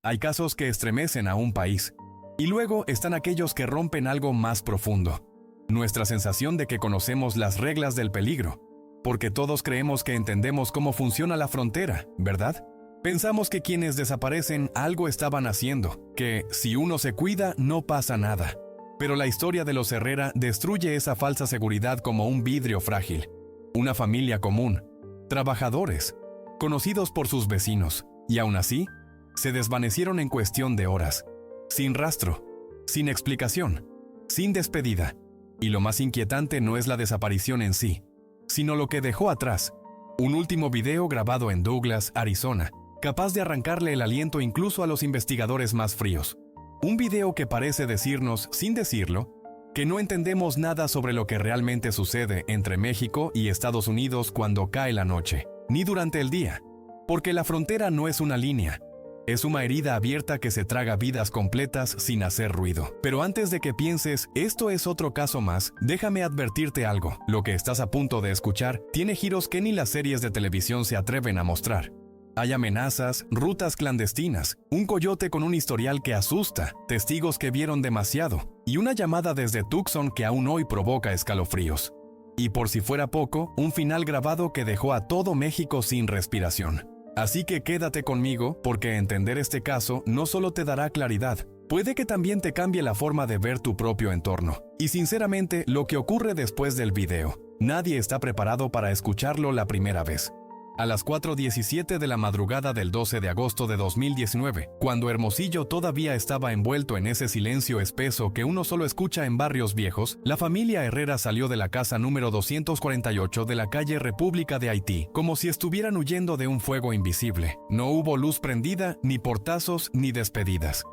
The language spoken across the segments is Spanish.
Hay casos que estremecen a un país. Y luego están aquellos que rompen algo más profundo. Nuestra sensación de que conocemos las reglas del peligro. Porque todos creemos que entendemos cómo funciona la frontera, ¿verdad? Pensamos que quienes desaparecen algo estaban haciendo, que si uno se cuida no pasa nada. Pero la historia de los Herrera destruye esa falsa seguridad como un vidrio frágil. Una familia común, trabajadores, conocidos por sus vecinos, y aún así, se desvanecieron en cuestión de horas. Sin rastro, sin explicación, sin despedida. Y lo más inquietante no es la desaparición en sí, sino lo que dejó atrás. Un último video grabado en Douglas, Arizona, capaz de arrancarle el aliento incluso a los investigadores más fríos. Un video que parece decirnos, sin decirlo, que no entendemos nada sobre lo que realmente sucede entre México y Estados Unidos cuando cae la noche, ni durante el día. Porque la frontera no es una línea. Es una herida abierta que se traga vidas completas sin hacer ruido. Pero antes de que pienses, esto es otro caso más, déjame advertirte algo. Lo que estás a punto de escuchar tiene giros que ni las series de televisión se atreven a mostrar. Hay amenazas, rutas clandestinas, un coyote con un historial que asusta, testigos que vieron demasiado, y una llamada desde Tucson que aún hoy provoca escalofríos. Y por si fuera poco, un final grabado que dejó a todo México sin respiración. Así que quédate conmigo, porque entender este caso no solo te dará claridad, puede que también te cambie la forma de ver tu propio entorno. Y sinceramente, lo que ocurre después del video, nadie está preparado para escucharlo la primera vez. A las 4:17 de la madrugada del 12 de agosto de 2019, cuando Hermosillo todavía estaba envuelto en ese silencio espeso que uno solo escucha en barrios viejos, la familia Herrera salió de la casa número 248 de la calle República de Haití, como si estuvieran huyendo de un fuego invisible. No hubo luz prendida, ni portazos, ni despedidas.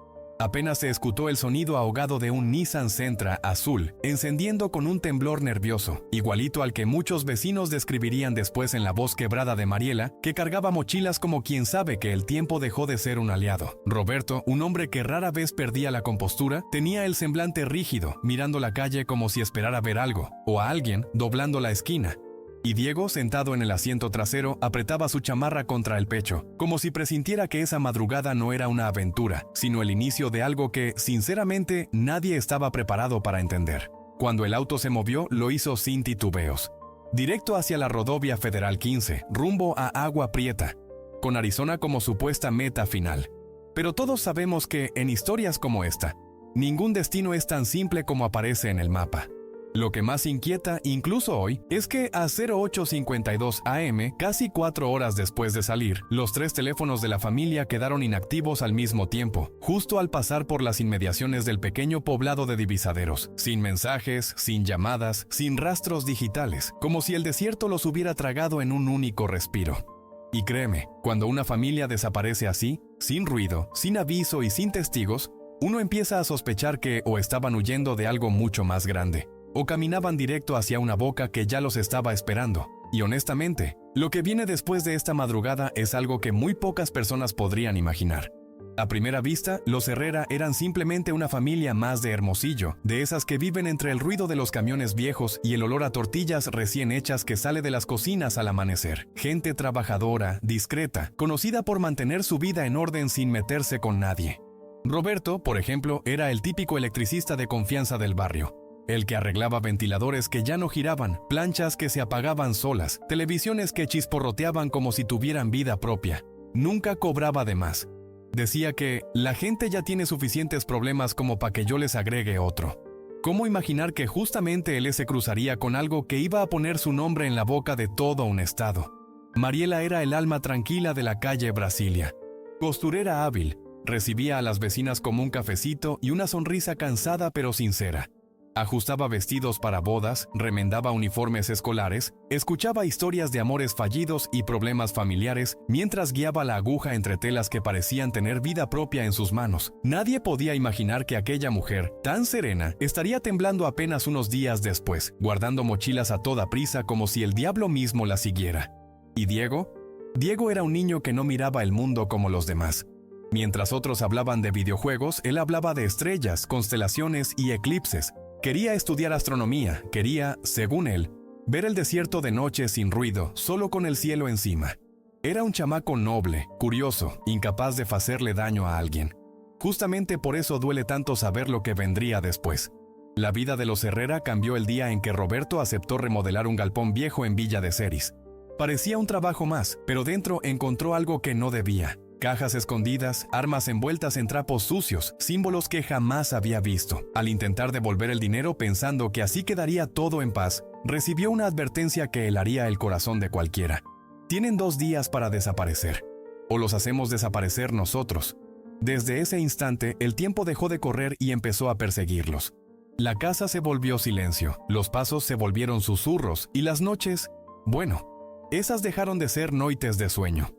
Apenas se escuchó el sonido ahogado de un Nissan Sentra azul, encendiendo con un temblor nervioso, igualito al que muchos vecinos describirían después en la voz quebrada de Mariela, que cargaba mochilas como quien sabe que el tiempo dejó de ser un aliado. Roberto, un hombre que rara vez perdía la compostura, tenía el semblante rígido, mirando la calle como si esperara ver algo, o a alguien doblando la esquina. Y Diego, sentado en el asiento trasero, apretaba su chamarra contra el pecho, como si presintiera que esa madrugada no era una aventura, sino el inicio de algo que, sinceramente, nadie estaba preparado para entender. Cuando el auto se movió, lo hizo sin titubeos. Directo hacia la rodovía Federal 15, rumbo a Agua Prieta, con Arizona como supuesta meta final. Pero todos sabemos que, en historias como esta, ningún destino es tan simple como aparece en el mapa. Lo que más inquieta, incluso hoy, es que a 08:52 AM, casi 4 horas después de salir, los 3 teléfonos de la familia quedaron inactivos al mismo tiempo, justo al pasar por las inmediaciones del pequeño poblado de Divisaderos, sin mensajes, sin llamadas, sin rastros digitales, como si el desierto los hubiera tragado en un único respiro. Y créeme, cuando una familia desaparece así, sin ruido, sin aviso y sin testigos, uno empieza a sospechar que o estaban huyendo de algo mucho más grande, o caminaban directo hacia una boca que ya los estaba esperando. Y honestamente, lo que viene después de esta madrugada es algo que muy pocas personas podrían imaginar. A primera vista, los Herrera eran simplemente una familia más de Hermosillo, de esas que viven entre el ruido de los camiones viejos y el olor a tortillas recién hechas que sale de las cocinas al amanecer. Gente trabajadora, discreta, conocida por mantener su vida en orden sin meterse con nadie. Roberto, por ejemplo, era el típico electricista de confianza del barrio. El que arreglaba ventiladores que ya no giraban, planchas que se apagaban solas, televisiones que chisporroteaban como si tuvieran vida propia. Nunca cobraba de más. Decía que la gente ya tiene suficientes problemas como para que yo les agregue otro. ¿Cómo imaginar que justamente él se cruzaría con algo que iba a poner su nombre en la boca de todo un estado? Mariela era el alma tranquila de la calle Brasilia. Costurera hábil, recibía a las vecinas como un cafecito y una sonrisa cansada pero sincera. Ajustaba vestidos para bodas, remendaba uniformes escolares, escuchaba historias de amores fallidos y problemas familiares, mientras guiaba la aguja entre telas que parecían tener vida propia en sus manos. Nadie podía imaginar que aquella mujer, tan serena, estaría temblando apenas unos días después, guardando mochilas a toda prisa como si el diablo mismo la siguiera. ¿Y Diego? Diego era un niño que no miraba el mundo como los demás. Mientras otros hablaban de videojuegos, él hablaba de estrellas, constelaciones y eclipses. Quería estudiar astronomía, quería, según él, ver el desierto de noche sin ruido, solo con el cielo encima. Era un chamaco noble, curioso, incapaz de hacerle daño a alguien. Justamente por eso duele tanto saber lo que vendría después. La vida de los Herrera cambió el día en que Roberto aceptó remodelar un galpón viejo en Villa de Ceris. Parecía un trabajo más, pero dentro encontró algo que no debía. Cajas escondidas, armas envueltas en trapos sucios, símbolos que jamás había visto. Al intentar devolver el dinero pensando que así quedaría todo en paz, recibió una advertencia que helaría el corazón de cualquiera. Tienen 2 días para desaparecer. O los hacemos desaparecer nosotros. Desde ese instante, el tiempo dejó de correr y empezó a perseguirlos. La casa se volvió silencio, los pasos se volvieron susurros y las noches, bueno, esas dejaron de ser noites de sueño.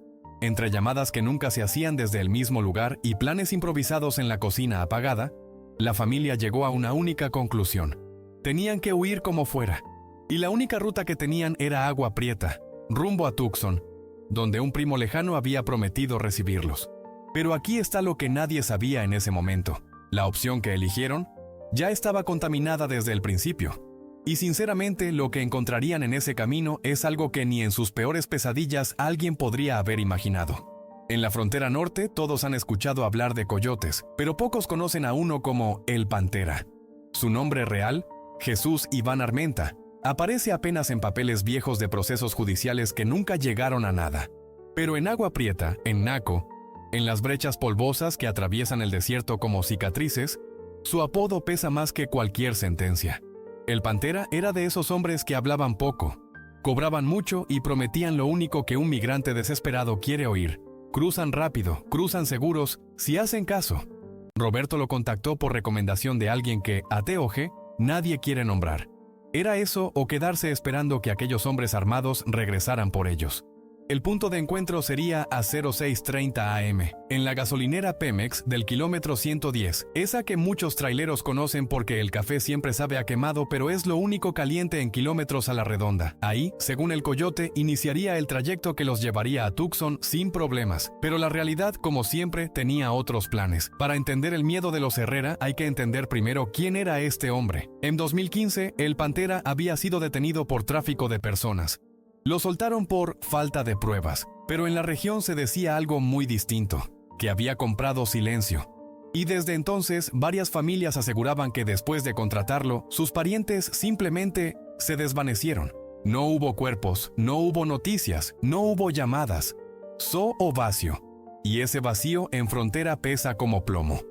Entre llamadas que nunca se hacían desde el mismo lugar y planes improvisados en la cocina apagada, la familia llegó a una única conclusión. Tenían que huir como fuera. Y la única ruta que tenían era Agua Prieta, rumbo a Tucson, donde un primo lejano había prometido recibirlos. Pero aquí está lo que nadie sabía en ese momento. La opción que eligieron ya estaba contaminada desde el principio. Y sinceramente, lo que encontrarían en ese camino es algo que ni en sus peores pesadillas alguien podría haber imaginado. En la frontera norte, todos han escuchado hablar de coyotes, pero pocos conocen a uno como el Pantera. Su nombre real, Jesús Iván Armenta, aparece apenas en papeles viejos de procesos judiciales que nunca llegaron a nada. Pero en Agua Prieta, en Naco, en las brechas polvosas que atraviesan el desierto como cicatrices, su apodo pesa más que cualquier sentencia. El Pantera era de esos hombres que hablaban poco, cobraban mucho y prometían lo único que un migrante desesperado quiere oír. Cruzan rápido, cruzan seguros, si hacen caso. Roberto lo contactó por recomendación de alguien que, a TOG, nadie quiere nombrar. Era eso o quedarse esperando que aquellos hombres armados regresaran por ellos. El punto de encuentro sería a 06:30 am, en la gasolinera Pemex del kilómetro 110, esa que muchos traileros conocen porque el café siempre sabe a quemado, pero es lo único caliente en kilómetros a la redonda. Ahí, según el Coyote, iniciaría el trayecto que los llevaría a Tucson sin problemas, pero la realidad, como siempre, tenía otros planes. Para entender el miedo de los Herrera, hay que entender primero quién era este hombre. En 2015, el Pantera había sido detenido por tráfico de personas. Lo soltaron por falta de pruebas, pero en la región se decía algo muy distinto, que había comprado silencio. Y desde entonces, varias familias aseguraban que después de contratarlo, sus parientes simplemente se desvanecieron. No hubo cuerpos, no hubo noticias, no hubo llamadas. O vacío. Y ese vacío en frontera pesa como plomo.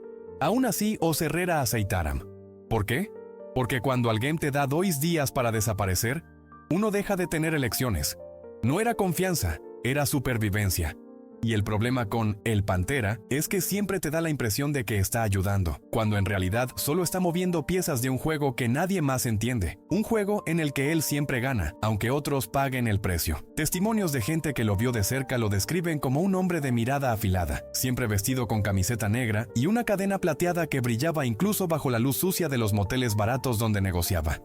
Aún así, os Herrera aceitaran. ¿Por qué? Porque cuando alguien te da 2 días para desaparecer, uno deja de tener elecciones. No era confianza, era supervivencia. Y el problema con el Pantera es que siempre te da la impresión de que está ayudando, cuando en realidad solo está moviendo piezas de un juego que nadie más entiende. Un juego en el que él siempre gana, aunque otros paguen el precio. Testimonios de gente que lo vio de cerca lo describen como un hombre de mirada afilada, siempre vestido con camiseta negra y una cadena plateada que brillaba incluso bajo la luz sucia de los moteles baratos donde negociaba.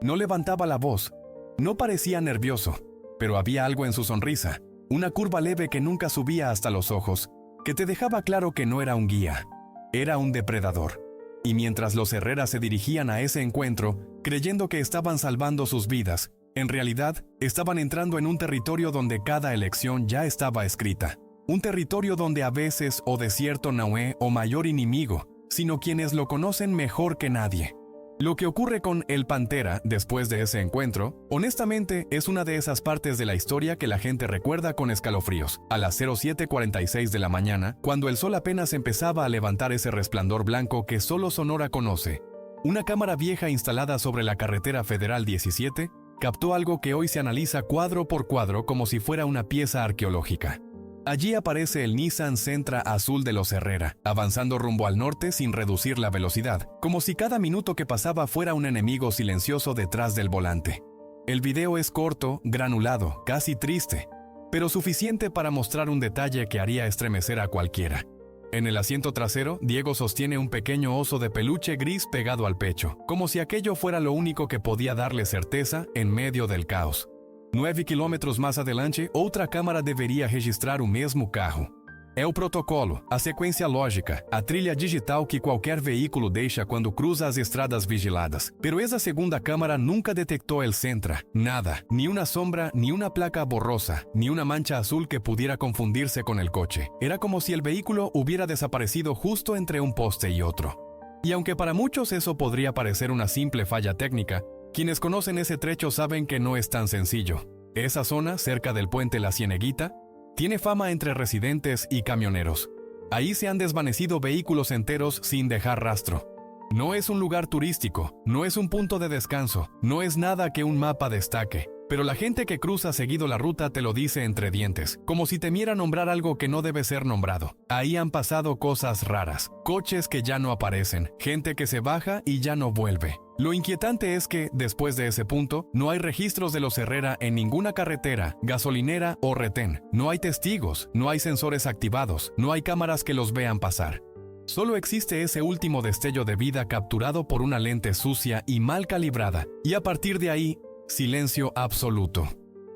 No levantaba la voz. No parecía nervioso, pero había algo en su sonrisa, una curva leve que nunca subía hasta los ojos, que te dejaba claro que no era un guía, era un depredador. Y mientras los Herrera se dirigían a ese encuentro, creyendo que estaban salvando sus vidas, en realidad estaban entrando en un territorio donde cada elección ya estaba escrita. Un territorio donde a veces o desierto no es o mayor enemigo, sino quienes lo conocen mejor que nadie. Lo que ocurre con el Pantera después de ese encuentro, honestamente, es una de esas partes de la historia que la gente recuerda con escalofríos. A las 07:46 de la mañana, cuando el sol apenas empezaba a levantar ese resplandor blanco que solo Sonora conoce, una cámara vieja instalada sobre la carretera Federal 17 captó algo que hoy se analiza cuadro por cuadro como si fuera una pieza arqueológica. Allí aparece el Nissan Sentra azul de los Herrera, avanzando rumbo al norte sin reducir la velocidad, como si cada minuto que pasaba fuera un enemigo silencioso detrás del volante. El video es corto, granulado, casi triste, pero suficiente para mostrar un detalle que haría estremecer a cualquiera. En el asiento trasero, Diego sostiene un pequeño oso de peluche gris pegado al pecho, como si aquello fuera lo único que podía darle certeza en medio del caos. 9 kilómetros más adelante, outra câmara deveria registrar o mesmo carro. É o protocolo, a sequência lógica, a trilha digital que qualquer veículo deixa quando cruza as estradas vigiladas. Pero esa segunda cámara nunca detectó el Sentra. Nada, ni una sombra, ni una placa borrosa, ni una mancha azul que pudiera confundirse con el coche. Era como si el vehículo hubiera desaparecido justo entre un poste y otro. Y aunque para muchos eso podría parecer una simple falla técnica, quienes conocen ese trecho saben que no es tan sencillo. Esa zona, cerca del puente La Cieneguita, tiene fama entre residentes y camioneros. Ahí se han desvanecido vehículos enteros sin dejar rastro. No es un lugar turístico, no es un punto de descanso, no es nada que un mapa destaque. Pero la gente que cruza seguido la ruta te lo dice entre dientes, como si temiera nombrar algo que no debe ser nombrado. Ahí han pasado cosas raras, coches que ya no aparecen, gente que se baja y ya no vuelve. Lo inquietante es que, después de ese punto, no hay registros de los Herrera en ninguna carretera, gasolinera o retén. No hay testigos, no hay sensores activados, no hay cámaras que los vean pasar. Solo existe ese último destello de vida capturado por una lente sucia y mal calibrada, y a partir de ahí, silencio absoluto.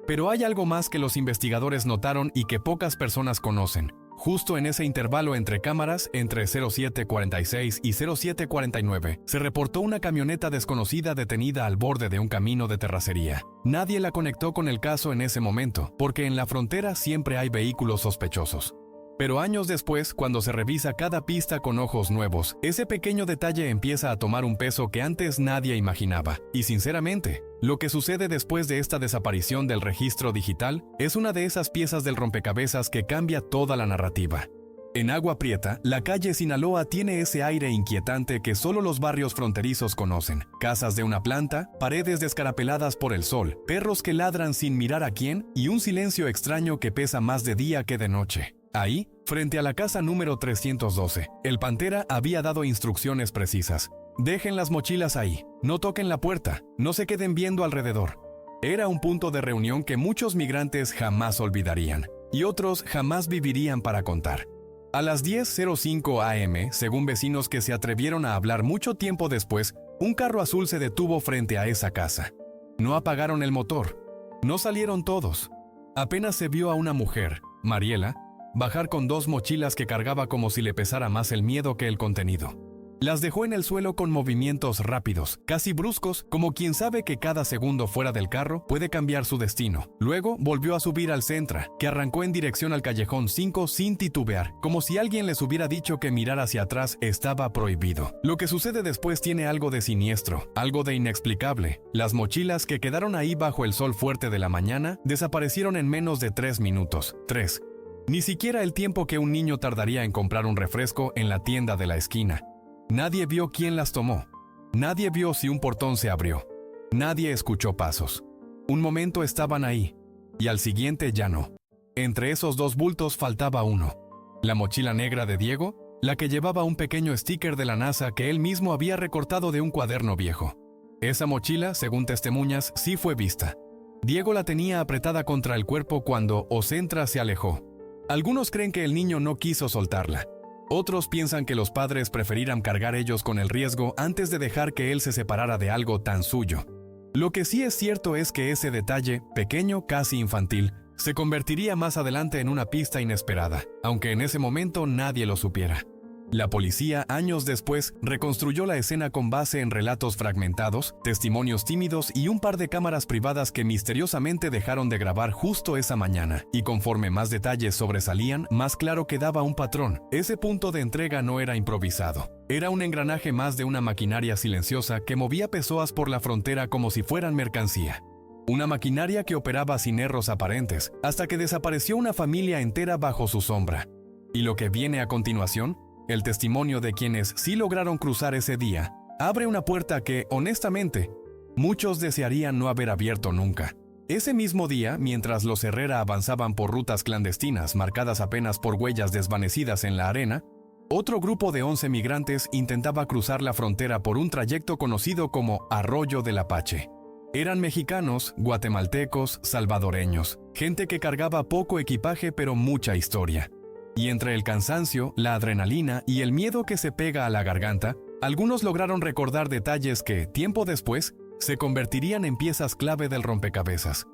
Pero hay algo más que los investigadores notaron y que pocas personas conocen. Justo en ese intervalo entre cámaras, entre 0746 y 0749, se reportó una camioneta desconocida detenida al borde de un camino de terracería. Nadie la conectó con el caso en ese momento, porque en la frontera siempre hay vehículos sospechosos. Pero años después, cuando se revisa cada pista con ojos nuevos, ese pequeño detalle empieza a tomar un peso que antes nadie imaginaba. Y sinceramente, lo que sucede después de esta desaparición del registro digital es una de esas piezas del rompecabezas que cambia toda la narrativa. En Agua Prieta, la calle Sinaloa tiene ese aire inquietante que solo los barrios fronterizos conocen. Casas de una planta, paredes descarapeladas por el sol, perros que ladran sin mirar a quién y un silencio extraño que pesa más de día que de noche. Ahí, frente a la casa número 312, el Pantera había dado instrucciones precisas. Dejen las mochilas ahí, no toquen la puerta, no se queden viendo alrededor. Era un punto de reunión que muchos migrantes jamás olvidarían, y otros jamás vivirían para contar. A las 10:05 am, según vecinos que se atrevieron a hablar mucho tiempo después, un carro azul se detuvo frente a esa casa. No apagaron el motor, no salieron todos. Apenas se vio a una mujer, Mariela, bajar con 2 mochilas que cargaba como si le pesara más el miedo que el contenido. Las dejó en el suelo con movimientos rápidos, casi bruscos, como quien sabe que cada segundo fuera del carro puede cambiar su destino. Luego volvió a subir al Sentra, que arrancó en dirección al callejón 5 sin titubear, como si alguien les hubiera dicho que mirar hacia atrás estaba prohibido. Lo que sucede después tiene algo de siniestro, algo de inexplicable. Las mochilas que quedaron ahí bajo el sol fuerte de la mañana desaparecieron en menos de 3 minutos. 3. Ni siquiera el tiempo que un niño tardaría en comprar un refresco en la tienda de la esquina. Nadie vio quién las tomó. Nadie vio si un portón se abrió. Nadie escuchó pasos. Un momento estaban ahí, y al siguiente ya no. Entre esos 2 bultos faltaba uno. La mochila negra de Diego, la que llevaba un pequeño sticker de la NASA que él mismo había recortado de un cuaderno viejo. Esa mochila, según testemuñas, sí fue vista. Diego la tenía apretada contra el cuerpo cuando Ocentra se alejó. Algunos creen que el niño no quiso soltarla. Otros piensan que los padres preferirán cargar ellos con el riesgo antes de dejar que él se separara de algo tan suyo. Lo que sí es cierto es que ese detalle, pequeño, casi infantil, se convertiría más adelante en una pista inesperada, aunque en ese momento nadie lo supiera. La policía, años después, reconstruyó la escena con base en relatos fragmentados, testimonios tímidos y un par de cámaras privadas que misteriosamente dejaron de grabar justo esa mañana. Y conforme más detalles sobresalían, más claro quedaba un patrón. Ese punto de entrega no era improvisado. Era un engranaje más de una maquinaria silenciosa que movía Pessoas por la frontera como si fueran mercancía. Una maquinaria que operaba sin errores aparentes, hasta que desapareció una familia entera bajo su sombra. Y lo que viene a continuación, el testimonio de quienes sí lograron cruzar ese día, abre una puerta que, honestamente, muchos desearían no haber abierto nunca. Ese mismo día, mientras los Herrera avanzaban por rutas clandestinas marcadas apenas por huellas desvanecidas en la arena, otro grupo de 11 migrantes intentaba cruzar la frontera por un trayecto conocido como Arroyo del Apache. Eran mexicanos, guatemaltecos, salvadoreños, gente que cargaba poco equipaje pero mucha historia. Y entre el cansancio, la adrenalina y el miedo que se pega a la garganta, algunos lograron recordar detalles que, tiempo después, se convertirían en piezas clave del rompecabezas.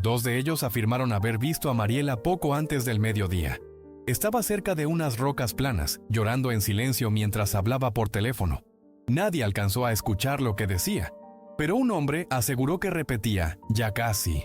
2 de ellos afirmaron haber visto a Mariela poco antes del mediodía. Estaba cerca de unas rocas planas, llorando en silencio mientras hablaba por teléfono. Nadie alcanzó a escuchar lo que decía, pero un hombre aseguró que repetía, ya casi,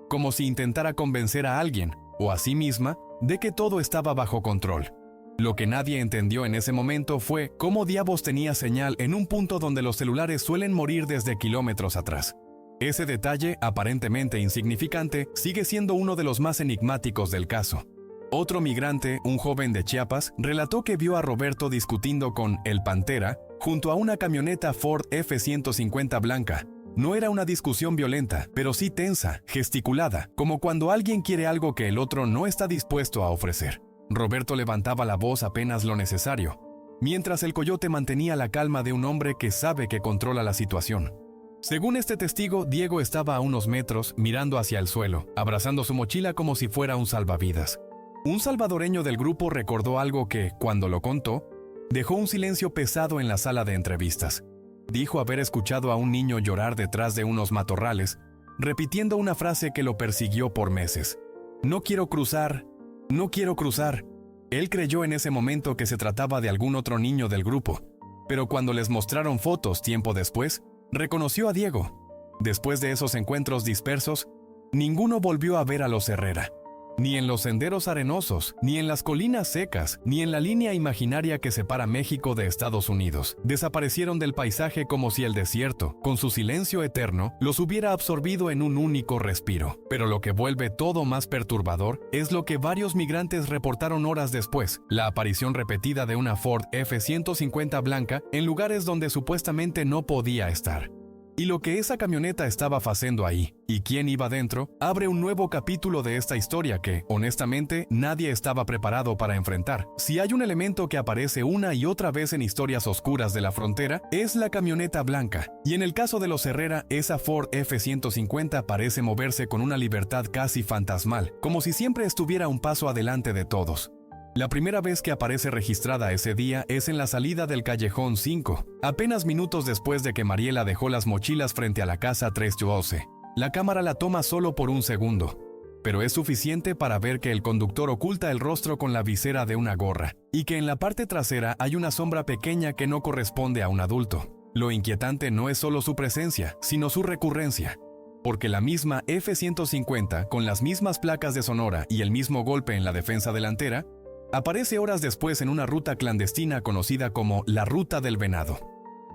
como si intentara convencer a alguien, o a sí misma, de que todo estaba bajo control. Lo que nadie entendió en ese momento fue cómo diablos tenía señal en un punto donde los celulares suelen morir desde kilómetros atrás. Ese detalle, aparentemente insignificante, sigue siendo uno de los más enigmáticos del caso. Otro migrante, un joven de Chiapas, relató que vio a Roberto discutiendo con el Pantera junto a una camioneta Ford F-150 blanca. No era una discusión violenta, pero sí tensa, gesticulada, como cuando alguien quiere algo que el otro no está dispuesto a ofrecer. Roberto levantaba la voz apenas lo necesario, mientras el coyote mantenía la calma de un hombre que sabe que controla la situación. Según este testigo, Diego estaba a unos metros, mirando hacia el suelo, abrazando su mochila como si fuera un salvavidas. Un salvadoreño del grupo recordó algo que, cuando lo contó, dejó un silencio pesado en la sala de entrevistas. Dijo haber escuchado a un niño llorar detrás de unos matorrales, repitiendo una frase que lo persiguió por meses. No quiero cruzar, no quiero cruzar. Él creyó en ese momento que se trataba de algún otro niño del grupo, pero cuando les mostraron fotos tiempo después, reconoció a Diego. Después de esos encuentros dispersos, ninguno volvió a ver a los Herrera. Ni en los senderos arenosos, ni en las colinas secas, ni en la línea imaginaria que separa México de Estados Unidos. Desaparecieron del paisaje como si el desierto, con su silencio eterno, los hubiera absorbido en un único respiro. Pero lo que vuelve todo más perturbador es lo que varios migrantes reportaron horas después, la aparición repetida de una Ford F-150 blanca en lugares donde supuestamente no podía estar. Y lo que esa camioneta estaba haciendo ahí, y quién iba dentro, abre un nuevo capítulo de esta historia que, honestamente, nadie estaba preparado para enfrentar. Si hay un elemento que aparece una y otra vez en historias oscuras de la frontera, es la camioneta blanca. Y en el caso de los Herrera, esa Ford F-150 parece moverse con una libertad casi fantasmal, como si siempre estuviera un paso adelante de todos. La primera vez que aparece registrada ese día es en la salida del Callejón 5, apenas minutos después de que Mariela dejó las mochilas frente a la casa 312. La cámara la toma solo por un segundo, pero es suficiente para ver que el conductor oculta el rostro con la visera de una gorra, y que en la parte trasera hay una sombra pequeña que no corresponde a un adulto. Lo inquietante no es solo su presencia, sino su recurrencia, porque la misma F-150, con las mismas placas de Sonora y el mismo golpe en la defensa delantera, aparece horas después en una ruta clandestina conocida como la Ruta del Venado.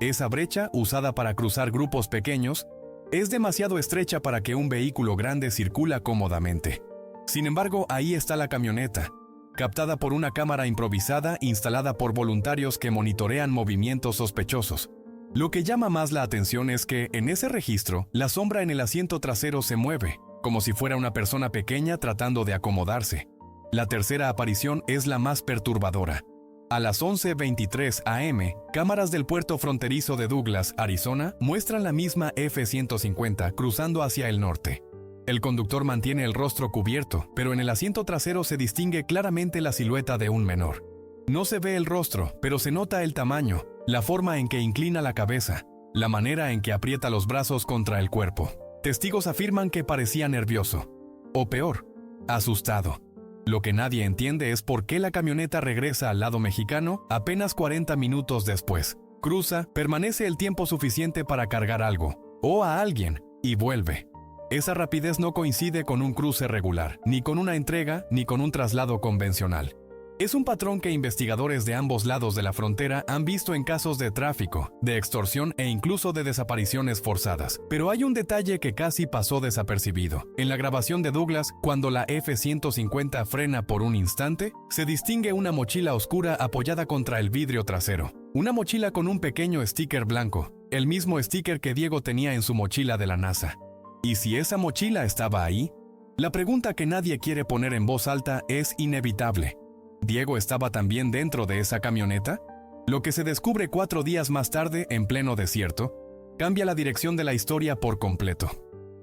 Esa brecha, usada para cruzar grupos pequeños, es demasiado estrecha para que un vehículo grande circula cómodamente. Sin embargo, ahí está la camioneta, captada por una cámara improvisada instalada por voluntarios que monitorean movimientos sospechosos. Lo que llama más la atención es que, en ese registro, la sombra en el asiento trasero se mueve, como si fuera una persona pequeña tratando de acomodarse. La tercera aparición es la más perturbadora. A las 11:23 am, cámaras del puerto fronterizo de Douglas, Arizona, muestran la misma F-150 cruzando hacia el norte. El conductor mantiene el rostro cubierto, pero en el asiento trasero se distingue claramente la silueta de un menor. No se ve el rostro, pero se nota el tamaño, la forma en que inclina la cabeza, la manera en que aprieta los brazos contra el cuerpo. Testigos afirman que parecía nervioso, o peor, asustado. Lo que nadie entiende es por qué la camioneta regresa al lado mexicano apenas 40 minutos después. Cruza, permanece el tiempo suficiente para cargar algo, o a alguien, y vuelve. Esa rapidez no coincide con un cruce regular, ni con una entrega, ni con un traslado convencional. Es un patrón que investigadores de ambos lados de la frontera han visto en casos de tráfico, de extorsión e incluso de desapariciones forzadas. Pero hay un detalle que casi pasó desapercibido. En la grabación de Douglas, cuando la F-150 frena por un instante, se distingue una mochila oscura apoyada contra el vidrio trasero. Una mochila con un pequeño sticker blanco, el mismo sticker que Diego tenía en su mochila de la NASA. ¿Y si esa mochila estaba ahí? La pregunta que nadie quiere poner en voz alta es inevitable. ¿Diego estaba también dentro de esa camioneta? Lo que se descubre 4 días más tarde, en pleno desierto, cambia la dirección de la historia por completo.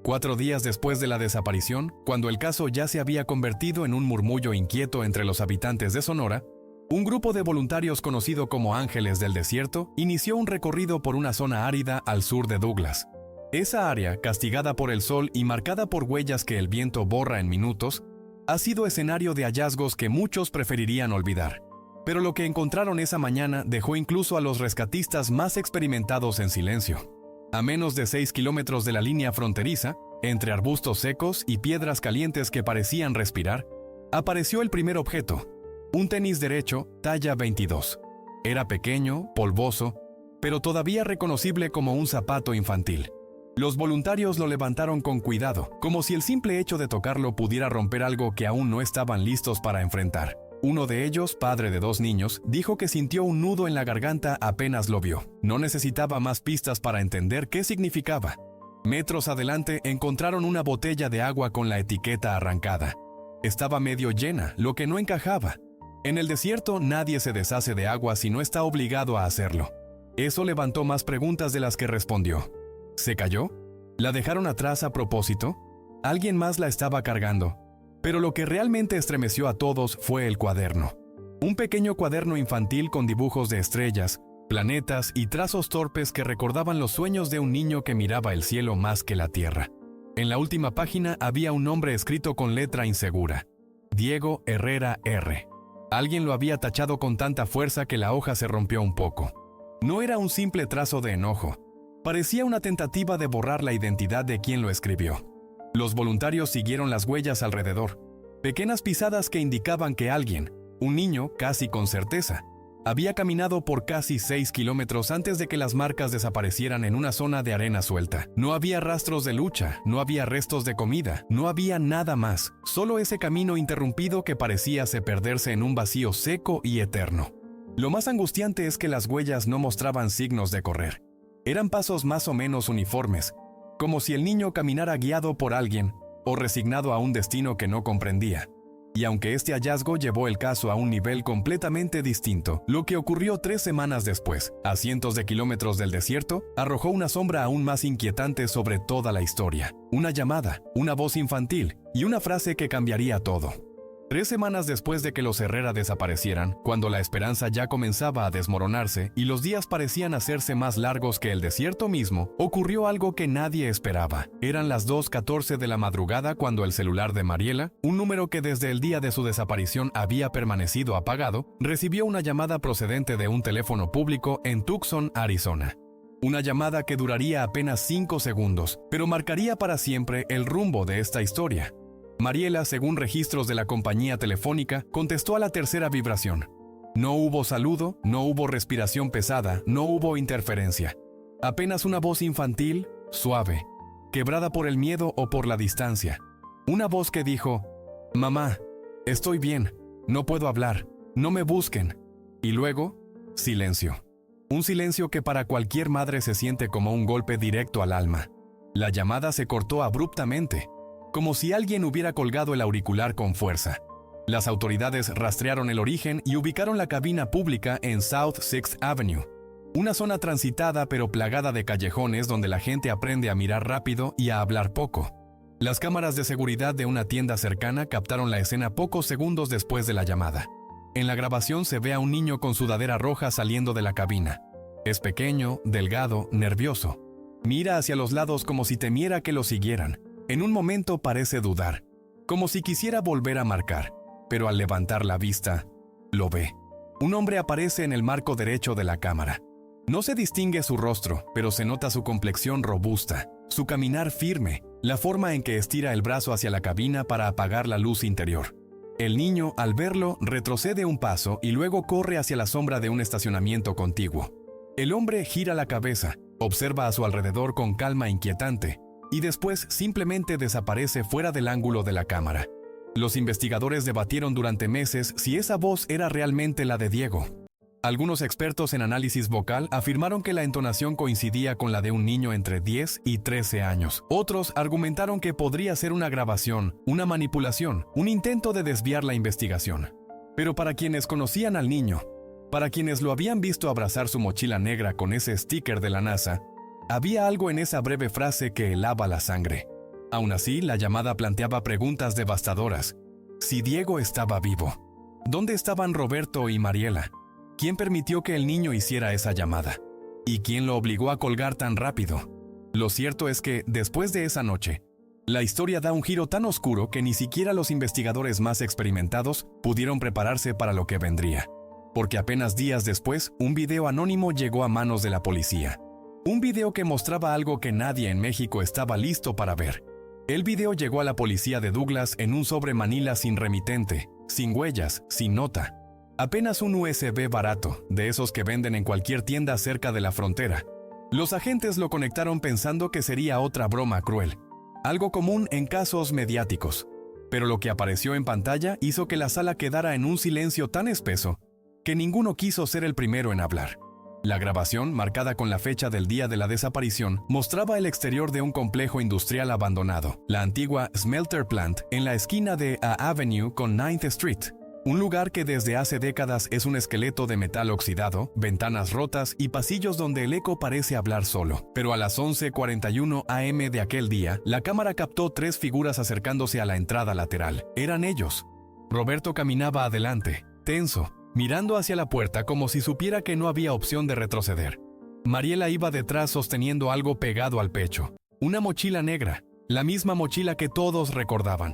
4 días después de la desaparición, cuando el caso ya se había convertido en un murmullo inquieto entre los habitantes de Sonora, un grupo de voluntarios conocido como Ángeles del Desierto inició un recorrido por una zona árida al sur de Douglas. Esa área, castigada por el sol y marcada por huellas que el viento borra en minutos, ha sido escenario de hallazgos que muchos preferirían olvidar. Pero lo que encontraron esa mañana dejó incluso a los rescatistas más experimentados en silencio. A menos de 6 kilómetros de la línea fronteriza, entre arbustos secos y piedras calientes que parecían respirar, apareció el primer objeto, un tenis derecho talla 22. Era pequeño, polvoso, pero todavía reconocible como un zapato infantil. Los voluntarios lo levantaron con cuidado, como si el simple hecho de tocarlo pudiera romper algo que aún no estaban listos para enfrentar. Uno de ellos, padre de 2 niños, dijo que sintió un nudo en la garganta apenas lo vio. No necesitaba más pistas para entender qué significaba. Metros adelante encontraron una botella de agua con la etiqueta arrancada. Estaba medio llena, lo que no encajaba. En el desierto nadie se deshace de agua si no está obligado a hacerlo. Eso levantó más preguntas de las que respondió. ¿Se cayó? ¿La dejaron atrás a propósito? Alguien más la estaba cargando. Pero lo que realmente estremeció a todos fue el cuaderno. Un pequeño cuaderno infantil con dibujos de estrellas, planetas y trazos torpes que recordaban los sueños de un niño que miraba el cielo más que la tierra. En la última página había un nombre escrito con letra insegura: Diego Herrera R. Alguien lo había tachado con tanta fuerza que la hoja se rompió un poco. No era un simple trazo de enojo. Parecía una tentativa de borrar la identidad de quien lo escribió. Los voluntarios siguieron las huellas alrededor, pequeñas pisadas que indicaban que alguien, un niño casi con certeza, había caminado por casi 6 kilómetros antes de que las marcas desaparecieran en una zona de arena suelta. No había rastros de lucha, no había restos de comida, no había nada más, solo ese camino interrumpido que parecía perderse en un vacío seco y eterno. Lo más angustiante es que las huellas no mostraban signos de correr. Eran pasos más o menos uniformes, como si el niño caminara guiado por alguien o resignado a un destino que no comprendía. Y aunque este hallazgo llevó el caso a un nivel completamente distinto, lo que ocurrió 3 semanas después, a cientos de kilómetros del desierto, arrojó una sombra aún más inquietante sobre toda la historia. Una llamada, una voz infantil y una frase que cambiaría todo. 3 semanas después de que los Herrera desaparecieran, cuando la esperanza ya comenzaba a desmoronarse y los días parecían hacerse más largos que el desierto mismo, ocurrió algo que nadie esperaba. Eran las 2:14 de la madrugada cuando el celular de Mariela, un número que desde el día de su desaparición había permanecido apagado, recibió una llamada procedente de un teléfono público en Tucson, Arizona. Una llamada que duraría apenas 5 segundos, pero marcaría para siempre el rumbo de esta historia. Mariela, según registros de la compañía telefónica, contestó a la tercera vibración. No hubo saludo, no hubo respiración pesada, no hubo interferencia. Apenas una voz infantil, suave, quebrada por el miedo o por la distancia. Una voz que dijo: «Mamá, estoy bien, no puedo hablar, no me busquen». Y luego, silencio. Un silencio que para cualquier madre se siente como un golpe directo al alma. La llamada se cortó abruptamente, como si alguien hubiera colgado el auricular con fuerza. Las autoridades rastrearon el origen y ubicaron la cabina pública en South 6th Avenue, una zona transitada pero plagada de callejones donde la gente aprende a mirar rápido y a hablar poco. Las cámaras de seguridad de una tienda cercana captaron la escena pocos segundos después de la llamada. En la grabación se ve a un niño con sudadera roja saliendo de la cabina. Es pequeño, delgado, nervioso. Mira hacia los lados como si temiera que lo siguieran. En un momento parece dudar, como si quisiera volver a marcar, pero al levantar la vista, lo ve. Un hombre aparece en el marco derecho de la cámara. No se distingue su rostro, pero se nota su complexión robusta, su caminar firme, la forma en que estira el brazo hacia la cabina para apagar la luz interior. El niño, al verlo, retrocede un paso y luego corre hacia la sombra de un estacionamiento contiguo. El hombre gira la cabeza, observa a su alrededor con calma inquietante, y después simplemente desaparece fuera del ángulo de la cámara. Los investigadores debatieron durante meses si esa voz era realmente la de Diego. Algunos expertos en análisis vocal afirmaron que la entonación coincidía con la de un niño entre 10 y 13 años. Otros argumentaron que podría ser una grabación, una manipulación, un intento de desviar la investigación. Pero para quienes conocían al niño, para quienes lo habían visto abrazar su mochila negra con ese sticker de la NASA, había algo en esa breve frase que helaba la sangre. Aún así, la llamada planteaba preguntas devastadoras. Si Diego estaba vivo, ¿dónde estaban Roberto y Mariela? ¿Quién permitió que el niño hiciera esa llamada? ¿Y quién lo obligó a colgar tan rápido? Lo cierto es que, después de esa noche, La historia da un giro tan oscuro que ni siquiera los investigadores más experimentados pudieron prepararse para lo que vendría. Porque apenas días después, un video anónimo llegó a manos de la policía. Un video que mostraba algo que nadie en México estaba listo para ver. El video llegó a la policía de Douglas en un sobre Manila sin remitente, sin huellas, sin nota. Apenas un USB barato, de esos que venden en cualquier tienda cerca de la frontera. Los agentes lo conectaron pensando que sería otra broma cruel. Algo común en casos mediáticos. Pero lo que apareció en pantalla hizo que la sala quedara en un silencio tan espeso que ninguno quiso ser el primero en hablar. La grabación, marcada con la fecha del día de la desaparición, mostraba el exterior de un complejo industrial abandonado, la antigua Smelter Plant, en la esquina de A Avenue con 9th Street. Un lugar que desde hace décadas es un esqueleto de metal oxidado, ventanas rotas y pasillos donde el eco parece hablar solo. Pero a las 11:41 am de aquel día, la cámara captó 3 figuras acercándose a la entrada lateral. Eran ellos. Roberto caminaba adelante, tenso, mirando hacia la puerta como si supiera que no había opción de retroceder. Mariela iba detrás sosteniendo algo pegado al pecho. Una mochila negra, la misma mochila que todos recordaban.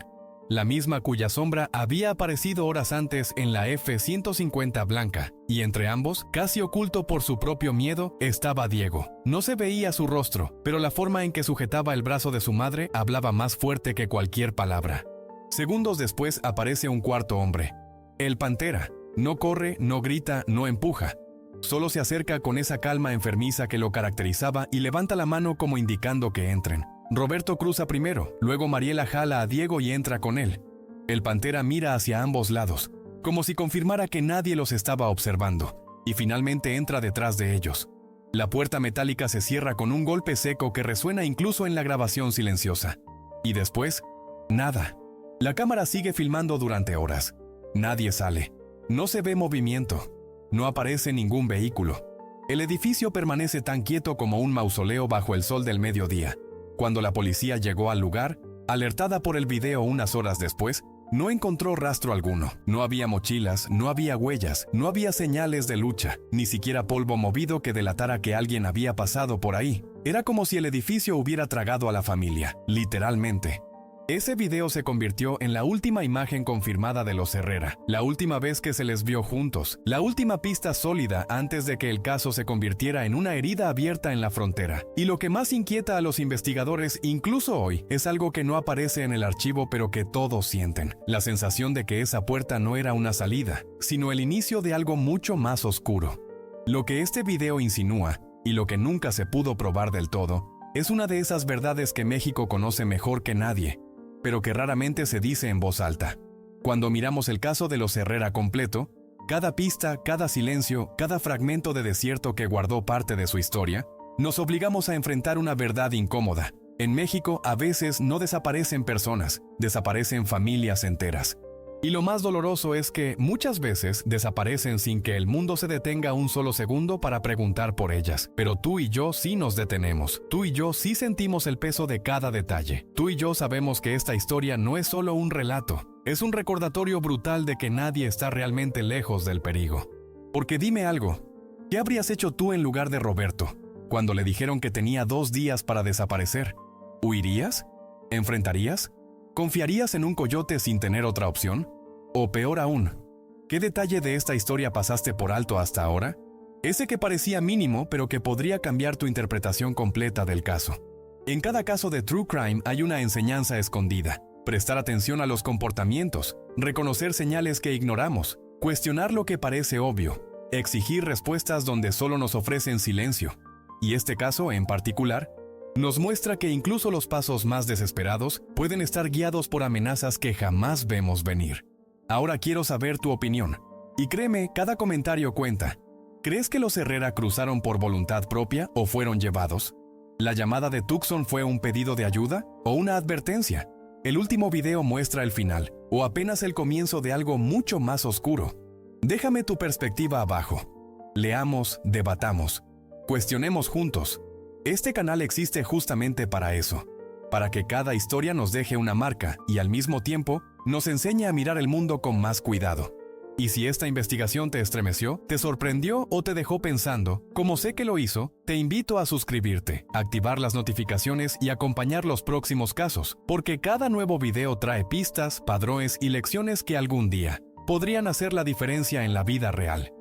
La misma cuya sombra había aparecido horas antes en la F-150 blanca, y entre ambos, casi oculto por su propio miedo, estaba Diego. No se veía su rostro, pero la forma en que sujetaba el brazo de su madre hablaba más fuerte que cualquier palabra. Segundos después aparece un cuarto hombre. El Pantera. No corre, no grita, no empuja. Solo se acerca con esa calma enfermiza que lo caracterizaba y levanta la mano como indicando que entren. Roberto cruza primero, luego Mariela jala a Diego y entra con él. El Pantera mira hacia ambos lados, como si confirmara que nadie los estaba observando, y finalmente entra detrás de ellos. La puerta metálica se cierra con un golpe seco que resuena incluso en la grabación silenciosa. Y después, nada. La cámara sigue filmando durante horas. Nadie sale. No se ve movimiento. No aparece ningún vehículo. El edificio permanece tan quieto como un mausoleo bajo el sol del mediodía. Cuando la policía llegó al lugar, alertada por el video unas horas después, no encontró rastro alguno. No había mochilas, no había huellas, no había señales de lucha, ni siquiera polvo movido que delatara que alguien había pasado por ahí. Era como si el edificio hubiera tragado a la familia, literalmente. Ese video se convirtió en la última imagen confirmada de los Herrera, la última vez que se les vio juntos, la última pista sólida antes de que el caso se convirtiera en una herida abierta en la frontera. Y lo que más inquieta a los investigadores, incluso hoy, es algo que no aparece en el archivo pero que todos sienten: la sensación de que esa puerta no era una salida, sino el inicio de algo mucho más oscuro. Lo que este video insinúa, y lo que nunca se pudo probar del todo, es una de esas verdades que México conoce mejor que nadie, pero que raramente se dice en voz alta. Cuando miramos el caso de los Herrera completo, cada pista, cada silencio, cada fragmento de desierto que guardó parte de su historia, nos obligamos a enfrentar una verdad incómoda. En México a veces no desaparecen personas, desaparecen familias enteras. Y lo más doloroso es que muchas veces desaparecen sin que el mundo se detenga un solo segundo para preguntar por ellas. Pero tú y yo sí nos detenemos. Tú y yo sí sentimos el peso de cada detalle. Tú y yo sabemos que esta historia no es solo un relato. Es un recordatorio brutal de que nadie está realmente lejos del peligro. Porque dime algo, ¿qué habrías hecho tú en lugar de Roberto cuando le dijeron que tenía 2 días para desaparecer? ¿Huirías? ¿Enfrentarías? ¿Confiarías en un coyote sin tener otra opción? O peor aún, ¿qué detalle de esta historia pasaste por alto hasta ahora? Ese que parecía mínimo, pero que podría cambiar tu interpretación completa del caso. En cada caso de True Crime hay una enseñanza escondida. Prestar atención a los comportamientos, reconocer señales que ignoramos, cuestionar lo que parece obvio, exigir respuestas donde solo nos ofrecen silencio. Y este caso, en particular, nos muestra que incluso los pasos más desesperados pueden estar guiados por amenazas que jamás vemos venir. Ahora quiero saber tu opinión. Y créeme, cada comentario cuenta. ¿Crees que los Herrera cruzaron por voluntad propia o fueron llevados? ¿La llamada de Tucson fue un pedido de ayuda o una advertencia? El último video muestra el final, o apenas el comienzo de algo mucho más oscuro. Déjame tu perspectiva abajo. Leamos, debatamos, cuestionemos juntos. Este canal existe justamente para eso, para que cada historia nos deje una marca y al mismo tiempo nos enseñe a mirar el mundo con más cuidado. Y si esta investigación te estremeció, te sorprendió o te dejó pensando, como sé que lo hizo, te invito a suscribirte, activar las notificaciones y acompañar los próximos casos, porque cada nuevo video trae pistas, padrones y lecciones que algún día podrían hacer la diferencia en la vida real.